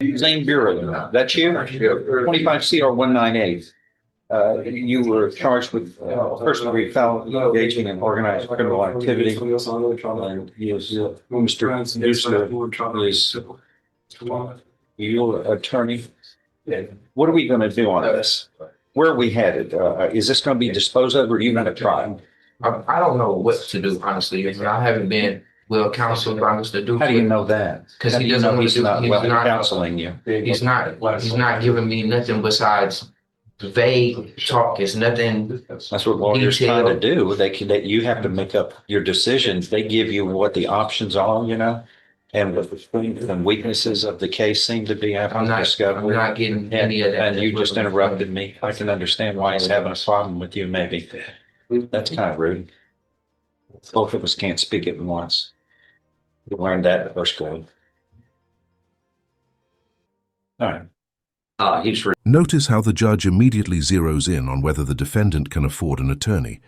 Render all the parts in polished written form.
Zane Bureau, that's you? 25 CR 198. You were charged with first degree felony engaging in organized criminal activity. And he is Mr. Brewster is your attorney. What are we going to do on this? Where are we headed? Is this going to be disposed of, or are you going to try? I don't know what to do, honestly. I haven't been well counseled by Mr. Duke. How do you know that? Because he doesn't want to do. He's not counseling you. He's not giving me nothing besides vague talk. It's nothing. That's what lawyers trying to do. You have to make up your decisions. They give you what the options are, and what the strengths and weaknesses of the case seem to be after discovery. I'm not getting any of that. And you just interrupted me. I can understand why he's having a problem with you, maybe. That's kind of rude. Both of us can't speak at once. We learned that at first grade. All right. Notice how the judge immediately zeroes in on whether the defendant can afford an attorney.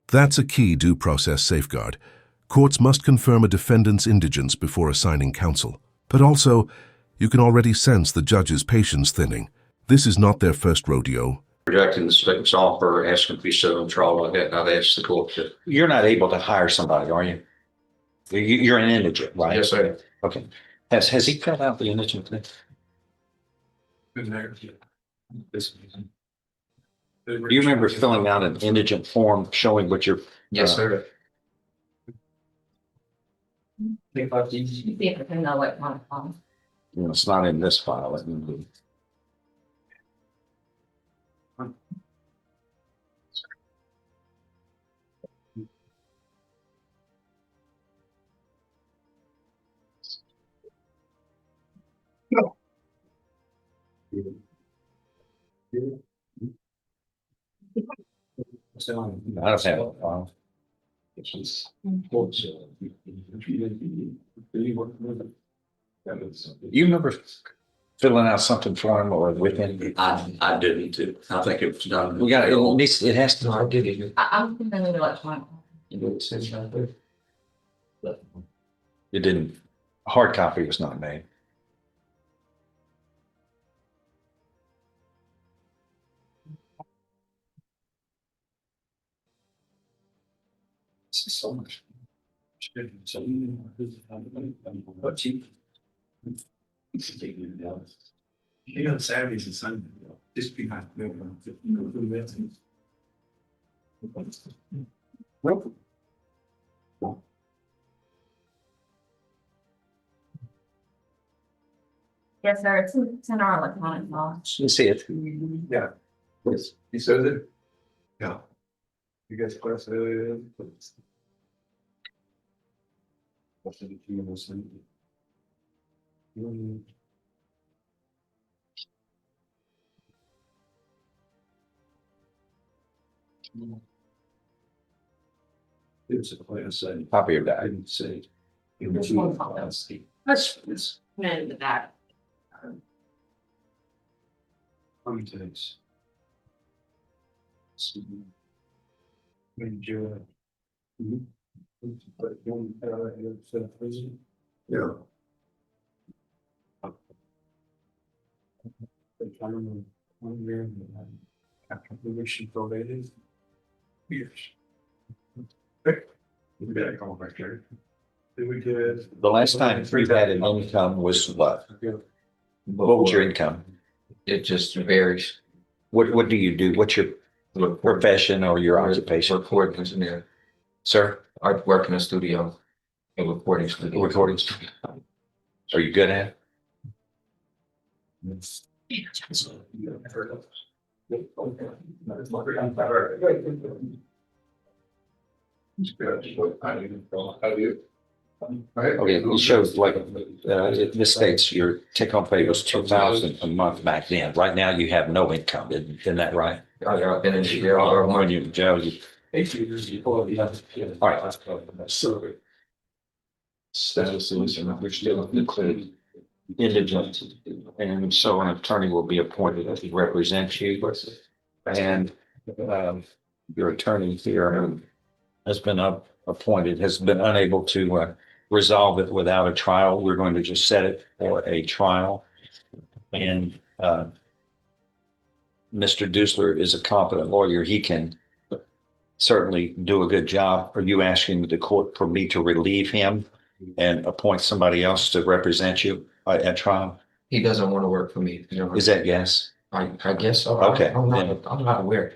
That's a key due process safeguard. Courts must confirm a defendant's indigence before assigning counsel. But also, you can already sense the judge's patience thinning. This is not their first rodeo. Rejecting the state's offer, asking to be set on trial like that, and I've asked the court to. You're not able to hire somebody, are you? You're an indigent, right? Yes, sir. Okay. Has he filled out the indigent thing? Do you remember filling out an indigent form showing what you're? Yes, sir. It's not in this file. I don't have a file. You remember filling out something for him or with him? I didn't too. I think it was done. We got it has to. I did it. I'm familiar with electronic. It didn't. A hard copy was not made. So much. Saturdays and Sundays, just behind. Yes, sir. It's in our electronic law. You see it. Yeah. Yes. He says it. Yeah. You guys class it. What's the it's a class. Copy of that. I didn't say. There's one copy. That's And the back. how many takes. Yeah. After probation probated. Years. We got to call back there. Then we did. The last time you had an income was what? What was your income? It just varies. What do you do? What's your profession or your occupation? Recording engineer. Sir? I work in a studio, a recording studio. Recording studio. Are you good at it? Okay, it shows like, this states your take-home pay was 2,000 a month back then. Right now you have no income, isn't that right? I've been in jail all Or my when you're in jail, you. All right. Statuses and which still include indigent. And so an attorney will be appointed to represent you. And your attorney here has been appointed, has been unable to resolve it without a trial. We're going to just set it for a trial. And Mr. Dusler is a competent lawyer. He can certainly do a good job. Are you asking the court for me to relieve him and appoint somebody else to represent you at trial? He doesn't want to work for me. You know, Is that yes? I guess so. Okay, I'm not aware.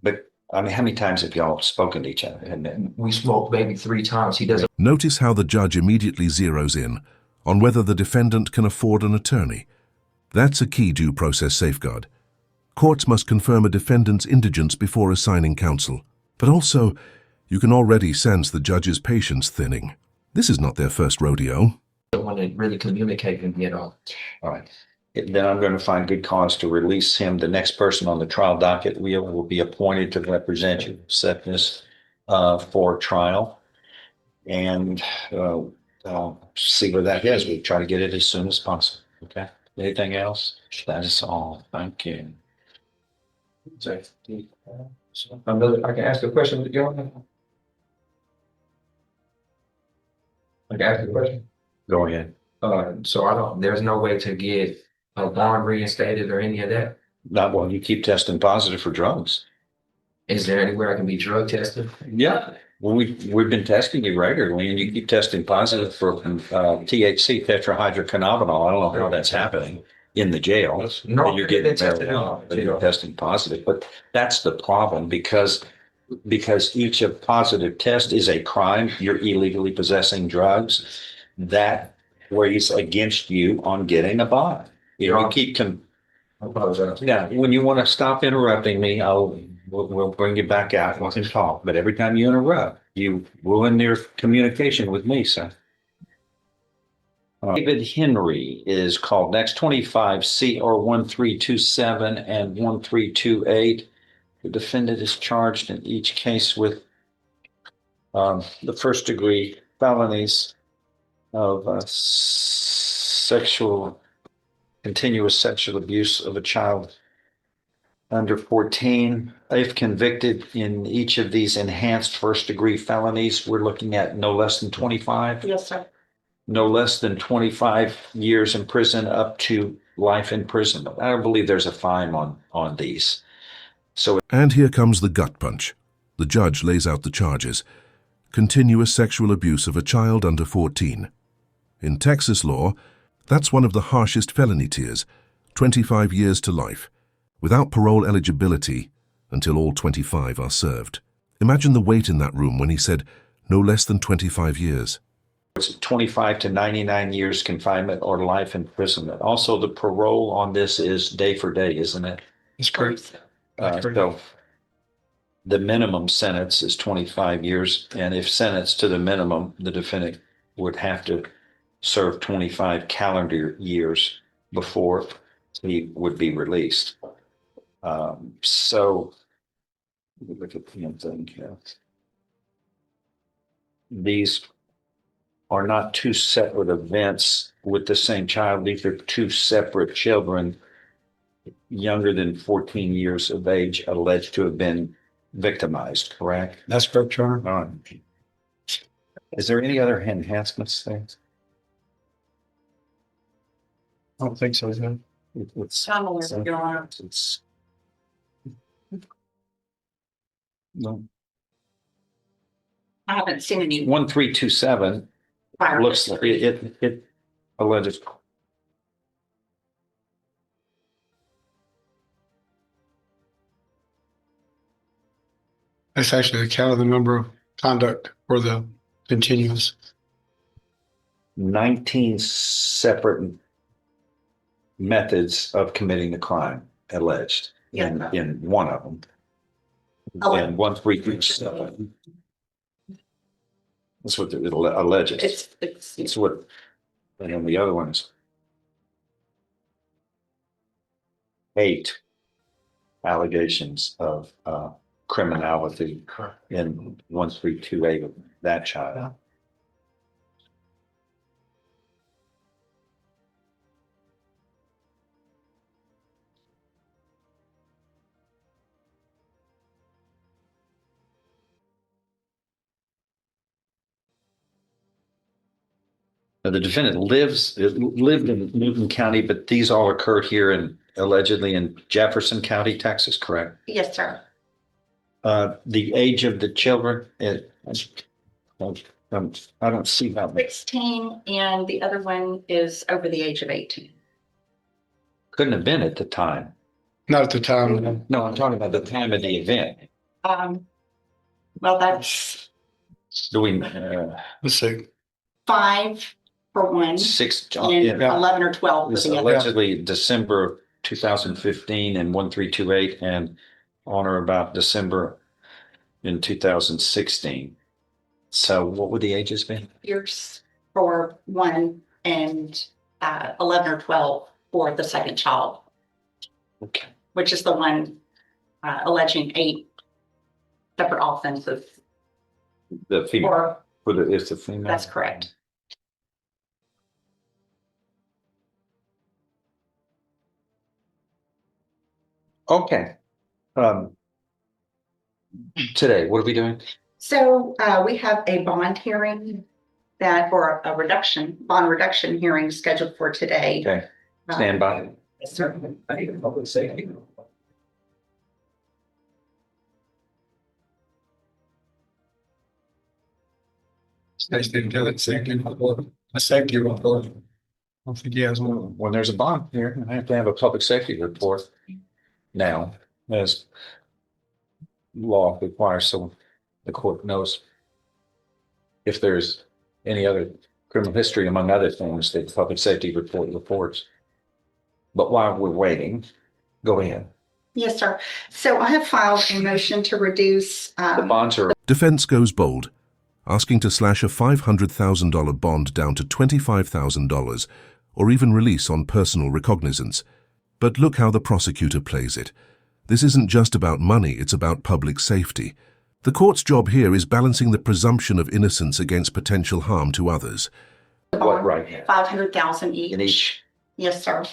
But I mean, how many times have y'all spoken to each other? And then, We smoked maybe 3 times. He doesn't. Notice how the judge immediately zeroes in on whether the defendant can afford an attorney. That's a key due process safeguard. Courts must confirm a defendant's indigence before assigning counsel. But also, you can already sense the judge's patience thinning. This is not their first rodeo. Want to really communicate with me at all. all right. Then I'm going to find good cause to release him. The next person on the trial docket will be appointed to represent you, set this for trial. And I'll see where that is. We try to get it as soon as possible. Okay. Anything else? That is all. Thank you. I can ask a question, Your Honor? I can ask a question? Go ahead. So there's no way to get a bond reinstated or any of that? Not while you keep testing positive for drugs. Is there anywhere I can be drug tested? Yeah. Well, we've been testing you regularly and you keep testing positive for THC, tetrahydrocannabinol. I don't know how that's happening in the jail. No, You're getting tested marijuana, but out. you're testing positive. But that's the problem because each of positive test is a crime. You're illegally possessing drugs. That weighs against you on getting a bond. You keep I apologize. yeah, when you want to stop interrupting me, we'll bring you back out and we can talk. But every time you interrupt, you ruin your communication with me, sir. David Henry is called next, 25 CR 1327 and 1328. The defendant is charged in each case with the first degree felonies of continuous sexual abuse of a child under 14. If convicted in each of these enhanced first degree felonies, we're looking at no less than 25. Yes, sir. No less than 25 years in prison up to life imprisonment. I don't believe there's a fine on these. So And here comes the gut punch. The judge lays out the charges. Continuous sexual abuse of a child under 14. In Texas law, that's one of the harshest felony tiers, 25 years to life, without parole eligibility until all 25 are served. Imagine the weight in that room when he said no less than 25 years. it's 25 to 99 years confinement or life imprisonment. Also, the parole on this is day for day, isn't it? That's correct. So the minimum sentence is 25 years, and if sentenced to the minimum, the defendant would have to serve 25 calendar years before he would be released. So look at the thing here. These are not two separate events with the same child. These are two separate children younger than 14 years of age alleged to have been victimized, correct? That's correct, Your Honor. All right. Is there any other enhancements there? I don't think so, no. It's, I'm aware, Your Honor. it's, no, I haven't seen any 1327 prior looks like history. it alleges. That's actually the calendar number of conduct for the continuous. 19 separate methods of committing the crime alleged in one of them. And 1327. That's what it alleges. It's what, and then the other ones. 8 allegations of criminality in 1328 of that child. The defendant lived in Newton County, but these all occurred here in allegedly in Jefferson County, Texas, correct? Yes, sir. The age of the children, I don't see how. 16, and the other one is over the age of 18. Couldn't have been at the time. Not at the time. No, I'm talking about the time of the event. Well, that's Do we, Let's see. 5 for one, six, and yeah, 11 or 12 for it's the other. allegedly December 2015 and 1328 and on or about December in 2016. So what would the ages be? Years for one, and 11 or 12 for the second child, Okay. which is the one alleging 8 separate offenses. The female, Or it's the female. that's correct. Okay. Today, what are we doing? So we have a bond hearing or a bond reduction hearing scheduled for today. Okay, stand by. Yes, sir. Public safety. Safety report. A safety report. I don't think he has one. When there's a bond here, I have to have a public safety report now, as law requires, so the court knows if there's any other criminal history, among other things, that the public safety report reports. But while we're waiting, go ahead. Yes, sir. So I have filed a motion to reduce. The bonds are Defense goes bold, asking to slash a $500,000 bond down to $25,000 or even release on personal recognizance. But look how the prosecutor plays it. This isn't just about money, it's about public safety. The court's job here is balancing the presumption of innocence against potential harm to others. what right here? 500,000 each. In each. Yes, sir.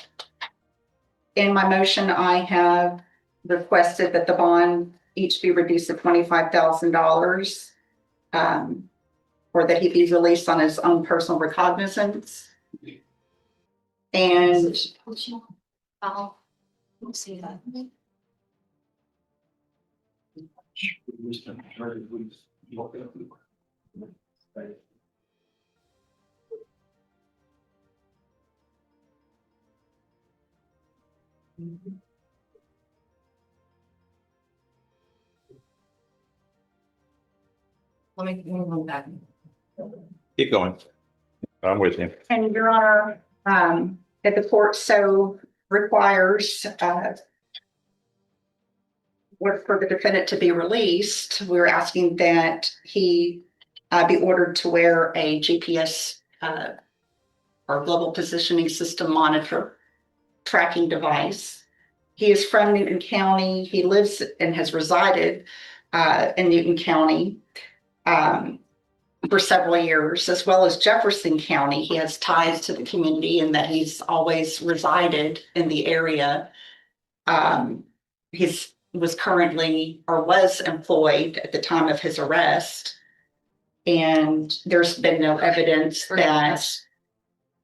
In my motion, I have requested that the bond each be reduced to $25,000, or that he be released on his own personal recognizance. And See that. Let me move back. Keep going. I'm with you. And Your Honor, if the court so requires, for the defendant to be released, we're asking that he be ordered to wear a GPS or global positioning system monitor tracking device. He is from Newton County. He lives and has resided in Newton County for several years, as well as Jefferson County. He has ties to the community in that he's always resided in the area. He's was currently or was employed at the time of his arrest. And there's been no evidence that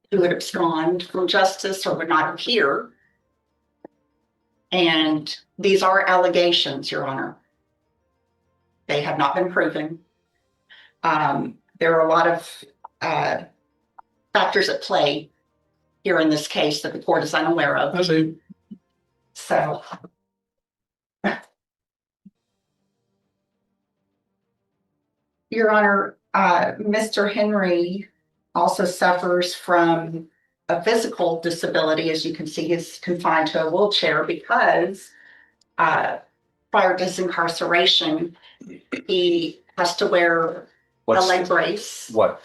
he would abscond from justice or would not appear. And these are allegations, Your Honor. They have not been proven. There are a lot of factors at play here in this case that the court is unaware of. I see. So. Your Honor, Mr. Henry also suffers from a physical disability. As you can see, he's confined to a wheelchair because prior to his incarceration, he has to wear a leg brace. What?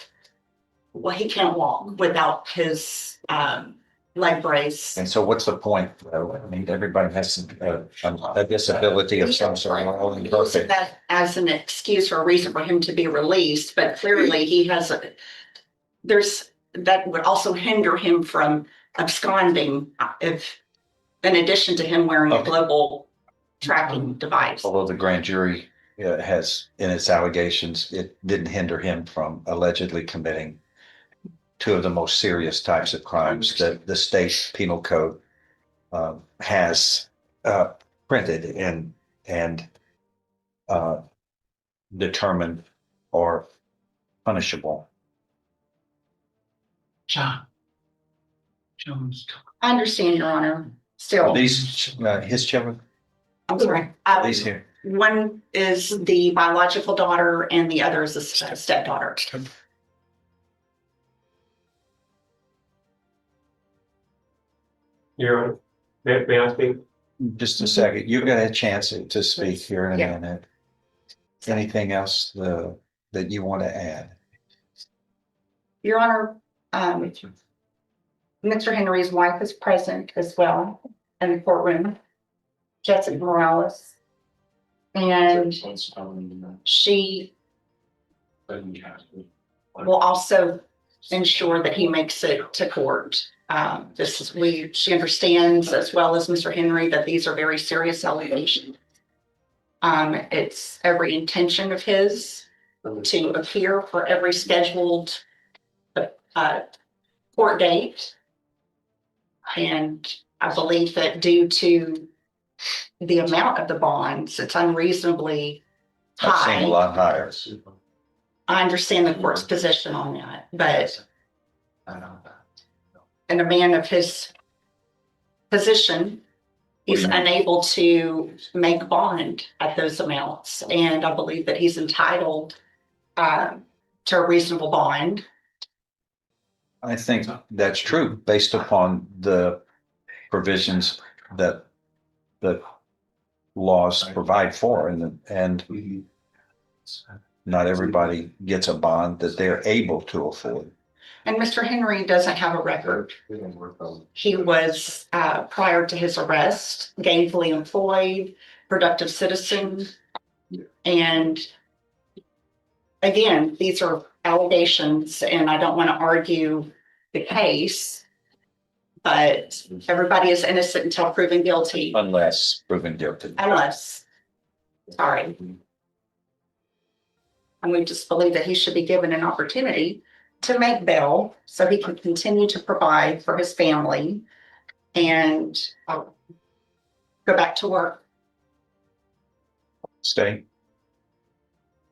Well, he can't walk without his leg brace. And so what's the point? I mean, everybody has a disability of some sort. Using that as an excuse or a reason for him to be released, but clearly he has that would also hinder him from absconding if, in addition to him wearing a global tracking device. Although the grand jury has in its allegations, it didn't hinder him from allegedly committing two of the most serious types of crimes that the state penal code has printed and determined are punishable. John. Jones. I understand, Your Honor. Are Still, these his children? I'm sorry. These here? One is the biological daughter and the other is a stepdaughter. Your Honor, may I speak? Just a second. You've got a chance to speak here in a Yeah. minute. Anything else that you want to add? Your Honor, Mr. Henry's wife is present as well in the courtroom, Jessica Morales. And she will also ensure that he makes it to court. She understands as well as Mr. Henry that these are very serious allegations. It's every intention of his to appear for every scheduled court date. And I believe that due to the amount of the bonds, it's unreasonably I've seen a high. lot higher. I understand the court's position on that, but and a man of his position, he's unable to make bond at those amounts. And I believe that he's entitled to a reasonable bond. I think that's true based upon the provisions that the laws provide for, and not everybody gets a bond that they're able to afford. And Mr. Henry doesn't have a record. He was, prior to his arrest, gainfully employed, productive citizen. And again, these are allegations, and I don't want to argue the case, but everybody is innocent until proven guilty, Unless proven guilty. unless, sorry. And we just believe that he should be given an opportunity to make bail so he can continue to provide for his family and go back to work. Stay.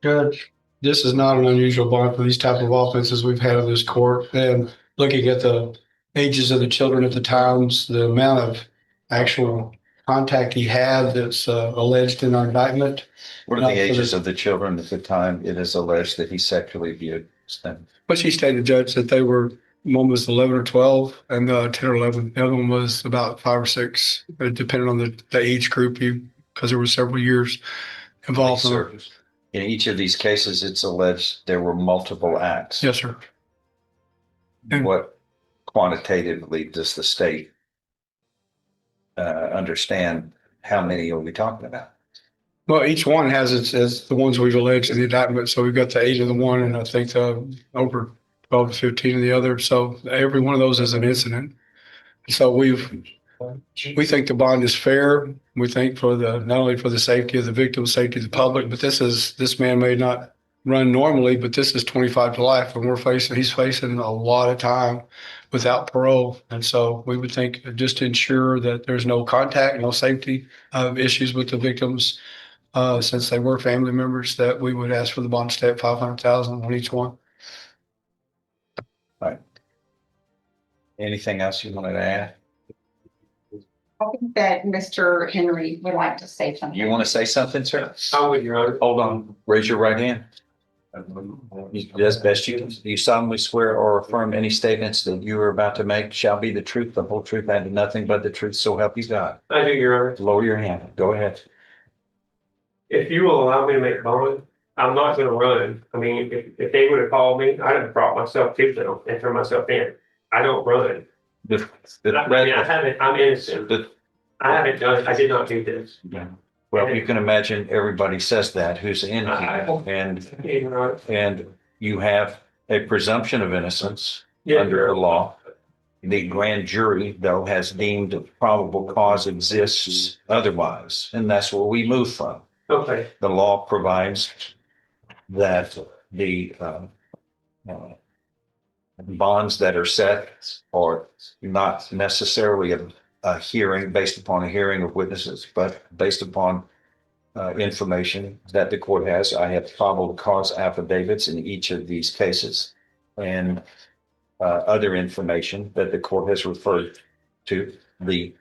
Judge, this is not an unusual bond for these type of offenses we've had in this court. And looking at the ages of the children at the times, the amount of actual contact he had that's alleged in our indictment. What are the ages of the children at the time it is alleged that he sexually abused them? But she stated, Judge, that they were, one was 11 or 12 and 10 or 11. The other one was about 5 or 6, depending on the age group, because there were several years involved. Sir, in each of these cases, it's alleged there were multiple acts. Yes, sir. And- What quantitatively does the state understand? How many are we talking about? Well, each one has its, as the ones we've alleged in the indictment. So we've got the 8 of the one, and I think over 12 to 15 of the other. So every one of those is an incident. So we think the bond is fair. We think for not only for the safety of the victim, safety of the public, but this man may not run normally, but this is 25 to life, and he's facing a lot of time without parole. And so we would think, just to ensure that there's no contact, no safety issues with the victims, since they were family members, that we would ask for the bond to stay at $500,000 on each one. Right. Anything else you wanted to add? I think that Mr. Henry would like to say something. You want to say something, sir? I would, Your Honor. Hold on. Raise your right hand. As best you can. Do you solemnly swear or affirm any statements that you are about to make shall be the truth, the whole truth, and nothing but the truth, so help you God? I do, Your Honor. Lower your hand. Go ahead. If you will allow me to make bond, I'm not gonna run. I mean, if they would have called me, I'd have brought myself to them and thrown myself in. I don't run. The I mean, I haven't, I'm innocent. I haven't done, I did not do this. Well, you can imagine everybody says that who's in here, and you have a presumption of innocence under the law. The grand jury, though, has deemed probable cause exists otherwise, and that's where we move from. Okay, The law provides that the bonds that are set are not necessarily a hearing based upon a hearing of witnesses, but based upon information that the court has. I have probable cause affidavits in each of these cases and other information that the court has referred to. The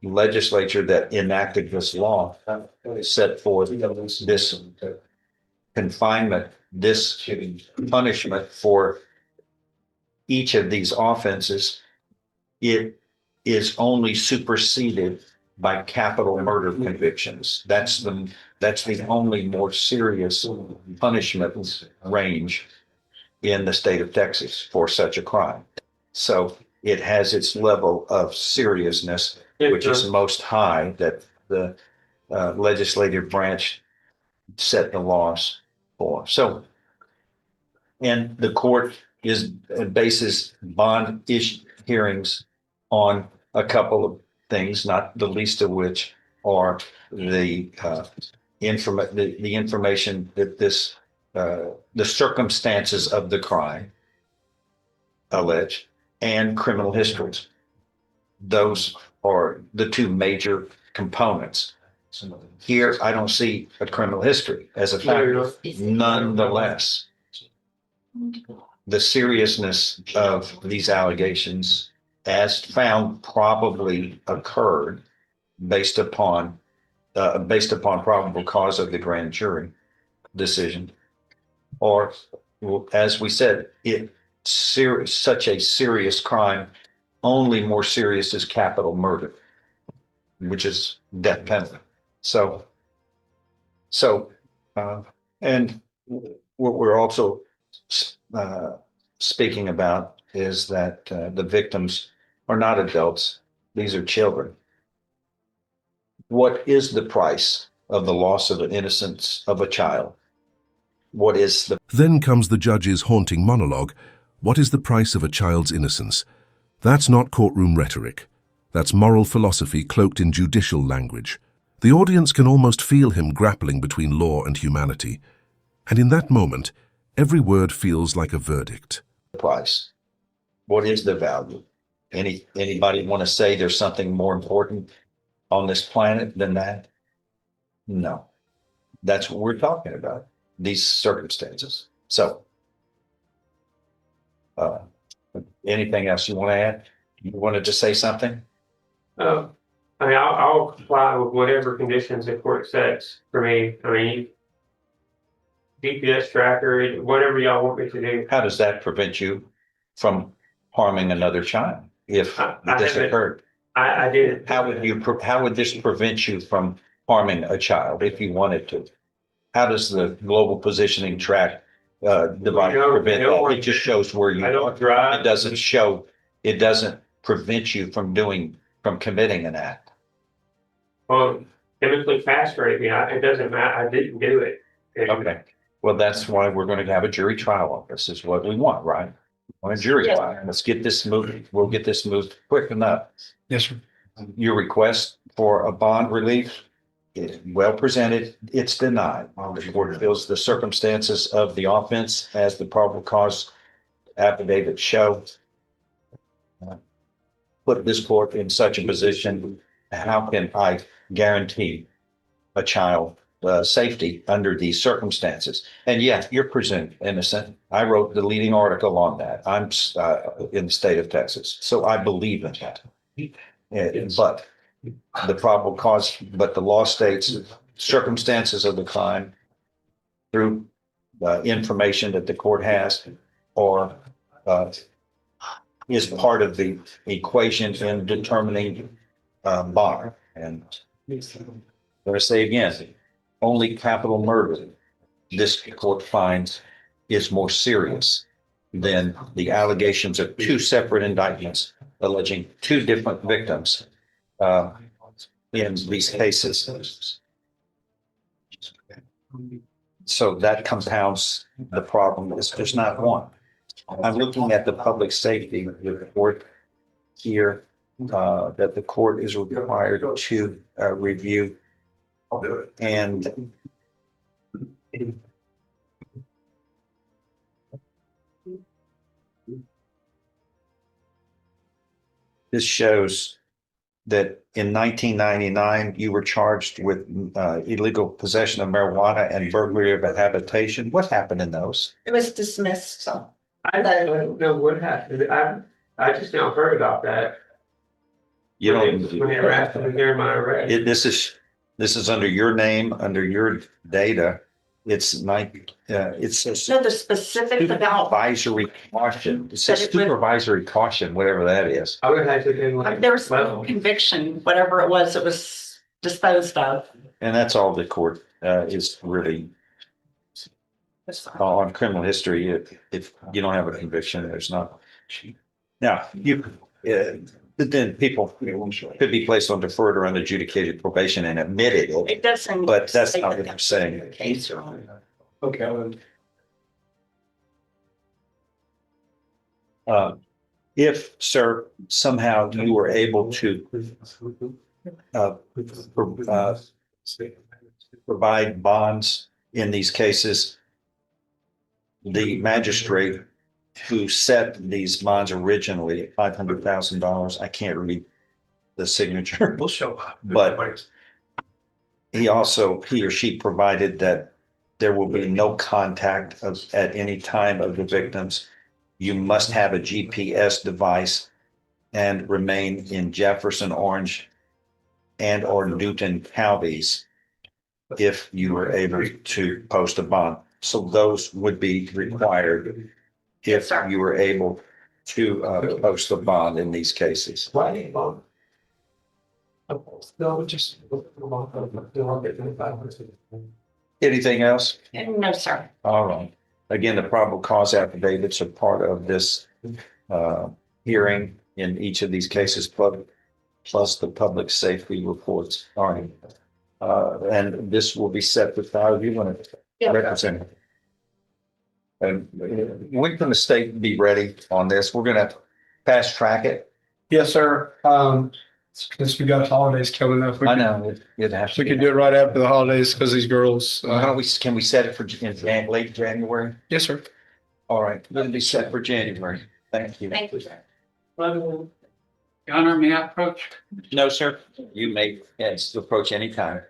legislature that enacted this law set forth this confinement, this punishment for each of these offenses. It is only superseded by capital murder convictions. That's the only more serious punishment range in the state of Texas for such a crime. So it has its level of seriousness, which is most high, that the legislative branch set the laws for. So, and the court bases bond hearings on a couple of things, not the least of which are the information that the circumstances of the crime alleged and criminal histories. Those are the two major components. Here, I don't see a criminal history as a factor. Nonetheless, the seriousness of these allegations, as found, probably occurred based upon probable cause of the grand jury decision, or as we said, such a serious crime. Only more serious is capital murder, which is death penalty. And what we're also speaking about is that the victims are not adults; these are children. What is the price of the loss of the innocence of a child? What is the Then comes the judge's haunting monologue. What is the price of a child's innocence? That's not courtroom rhetoric. That's moral philosophy cloaked in judicial language. The audience can almost feel him grappling between law and humanity. And in that moment, every word feels like a verdict. price? What is the value? Anybody want to say there's something more important on this planet than that? No. That's what we're talking about, these circumstances. So, anything else you want to add? You wanted to say something? I mean, I'll comply with whatever conditions the court sets for me. I mean, GPS tracker, whatever y'all want me to do. How does that prevent you from harming another child if this occurred? I did. How would this prevent you from harming a child if you wanted to? How does the global positioning track device prevent that? It just shows where you I are. don't drive. It doesn't prevent you from committing an act. Well, chemically castrate me. It doesn't matter. I didn't do it. Okay. Well, that's why we're going to have a jury trial on this, is what we want, right? On a jury Yes. trial. Let's get this moving. We'll get this moved quick enough. Yes, sir. Your request for a bond relief is well presented. It's denied. The court feels the circumstances of the offense as the probable cause affidavit show. Put this court in such a position. How can I guarantee a child safety under these circumstances? And yeah, you're presumed innocent. I wrote the leading article on that. I'm in the state of Texas, so I believe in that. But the probable cause, but the law states circumstances of the crime through information that the court has, or is part of the equation in determining bond. And I'm going to say again, only capital murder this court finds is more serious than the allegations of two separate indictments alleging two different victims in these cases. So that compounds the problem. There's not one. I'm looking at the public safety report here that the court is required to review. And this shows that in 1999, you were charged with illegal possession of marijuana and burglary of a habitation. What happened in those? It was dismissed, so. I don't know what happened. I just now heard about that. You When don't. they were asking me during my arrest. This is under your name, under your data. It's like, it says No, the specifics about, supervisory caution. It says But it would- supervisory caution, whatever that is. I would have had to been like. there was no 12. conviction, whatever it was disposed of. And that's all the court is really on criminal history. If you don't have a conviction, there's not. Now, but then people could be placed on deferred or unadjudicated probation and admitted it. It doesn't. But that's say not that what I'm that's saying. the case, Your Honor. Okay, If, sir, somehow you were able to provide bonds in these cases, the magistrate who set these bonds originally at $500,000, I can't read the signature, we'll show up. But- he or she provided that there will be no contact at any time of the victims. You must have a GPS device and remain in Jefferson, Orange, and or Newton counties if you were able to post a bond. So those would be required Yes, if sir. you were able to post a bond in these cases. Why ain't long? No, just. Anything else? No, sir. All right. Again, the probable cause affidavits are part of this hearing in each of these cases, plus the public safety reports. All right. And this will be set with five. You want to Yeah. represent? And when can the state be ready on this? We're going to fast track it. Yes, sir. Since we got holidays coming up, I know it has to we be. could do it right after the holidays because these girls. How do can we set it for late January? Yes, sir. All right, it'll be set for January. Thank you. Thank you, sir. Your Honor, may I approach? No, sir. You may approach anytime.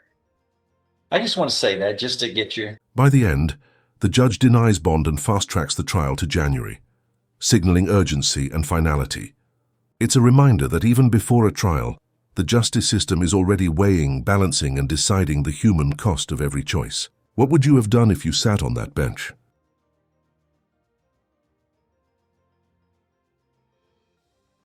I just want to say that just to get you. By the end, the judge denies bond and fast-tracks the trial to January, signaling urgency and finality. It's a reminder that even before a trial, the justice system is already weighing, balancing, and deciding the human cost of every choice. What would you have done if you sat on that bench?